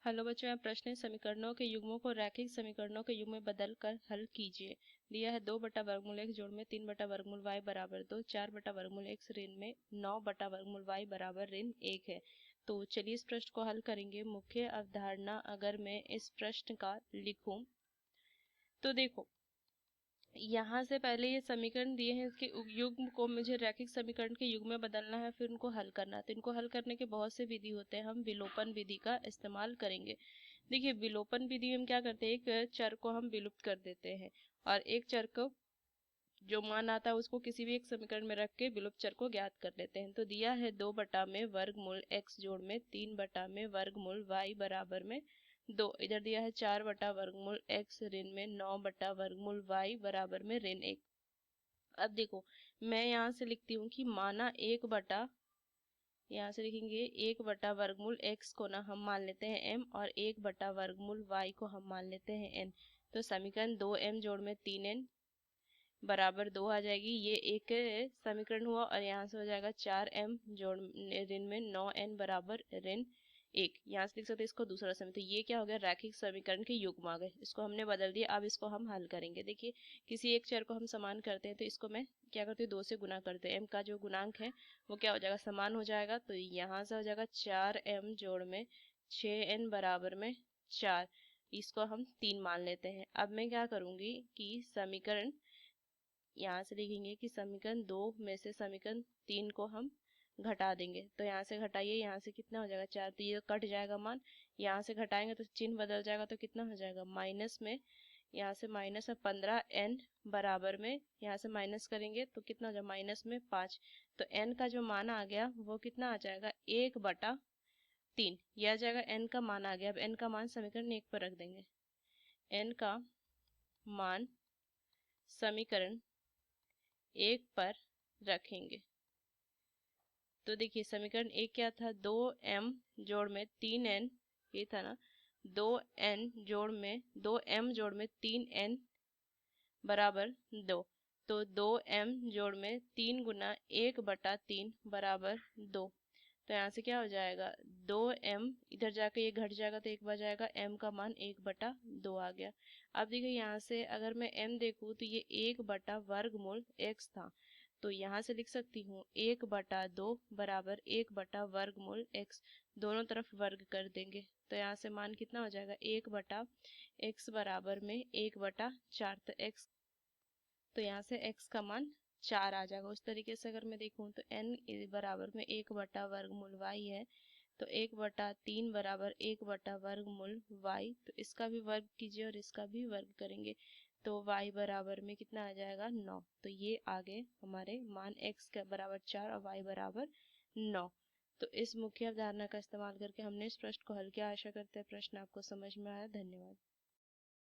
Hello बच्चों, यहाँ प्रश्न है समीकरणों के युग्मों को रैखिक समीकरणों के युग्म में बदल कर हल कीजिए। दिया है 2/वर्गमूल x जोड़ में 3/वर्गमूल y बराबर 2, 4/वर्गमूल x ऋण में 9/वर्गमूल y बराबर ऋण 1 है। तो चलिए इस प्रश्न को हल करेंगे। मुख्य अवधारणा अगर मैं इस प्रश्न का लिखूं तो देखो, यहाँ से पहले ये समीकरण दिए हैं, इसके युग्म को मुझे रैखिक समीकरण के युग्म में बदलना है, फिर उनको हल करना है। तो इनको हल करने के बहुत से विधि होते हैं, हम विलोपन विधि का इस्तेमाल करेंगे। देखिए, विलोपन विधि में हम क्या करते हैं, एक चर को हम विलुप्त कर देते हैं और एक चर को जो मान आता है उसको किसी भी एक समीकरण में रख के विलुप्त चर को ज्ञात कर लेते हैं। तो दिया है 2 में वर्गमूल x जोड़ में 3 में वर्गमूल y बराबर में 2। इधर दिया है 4/वर्गमूल x ऋण में 9/वर्गमूल y बराबर में ऋण 1। अब देखो, मैं यहाँ से लिखती हूँ कि माना 1 यहाँ से लिखेंगे 1/वर्गमूल x को ना हम मान लेते हैं m और 1/वर्गमूल y को हम मान लेते हैं n। तो समीकरण 2m जोड़ में 3n बराबर 2 आ जाएगी। ये एक समीकरण हुआ और यहाँ से हो जाएगा 4m जोड़ ऋण में 9n बराबर ऋण 1। यहाँ से लिख सकते हैं इसको दूसरा समीकरण। तो ये क्या हो गया, रैखिक समीकरण के युग्म आ गए। इसको हमने बदल दिया, अब इसको हम हल करेंगे। देखिए, किसी एक चर को हम समान करते हैं तो इसको मैं क्या करती हूँ, 2 से गुना करते हैं। m का जो गुणांक है वो क्या हो जाएगा, समान हो जाएगा। तो यहाँ से हो जाएगा 4m जोड़ में 6n बराबर में 4। इसको हम 3 मान लेते हैं। अब मैं क्या करूंगी कि समीकरण यहाँ से लिखेंगे कि समीकरण 2 में से समीकरण 3 को हम घटा देंगे। तो यहाँ से घटाइए, यहाँ से कितना हो जाएगा 4, तो ये कट जाएगा मान। यहाँ से घटाएंगे तो चिन्ह बदल जाएगा, तो कितना हो जाएगा माइनस में, यहाँ से माइनस में 15n बराबर में, यहाँ से माइनस करेंगे तो कितना हो जाएगा माइनस में 5। तो n का जो मान आ गया वो कितना आ जाएगा 1/3। यह आ जाएगा n का मान आ गया। अब n का मान समीकरण 1 पर रख देंगे। n का मान समीकरण 1 पर रखेंगे। तो देखिए, समीकरण 1 क्या था, 2m जोड़ में 3n, ये था ना, 2m जोड़ में 3n बराबर 2। तो 2m जोड़ में 3 गुना 1/3 बराबर 2। तो यहाँ से क्या हो जाएगा, 2m इधर जाके ये घट जाएगा तो 1 बच जाएगा, m का मान 1/2 आ गया। अब देखिए, यहाँ से अगर मैं m देखूँ तो ये 1/वर्गमूल x था, तो यहाँ से लिख सकती हूँ 1/2 बराबर 1/वर्गमूल x। दोनों तरफ वर्ग कर देंगे तो यहाँ से मान कितना हो जाएगा, 1/x बराबर में 1/4। तो x, तो यहाँ से x का मान 4 आ जाएगा। उस तरीके से अगर मैं देखूँ तो n बराबर में 1/वर्गमूल y है, तो 1/3 बराबर 1/वर्गमूल y। तो इसका भी वर्ग कीजिए और इसका भी वर्ग करेंगे तो y बराबर में कितना आ जाएगा 9। तो ये आ गए हमारे मान, x के बराबर 4 और y बराबर 9। तो इस मुख्य अवधारणा का इस्तेमाल करके हमने इस प्रश्न को हल किया। आशा करते हैं प्रश्न आपको समझ में आया। धन्यवाद।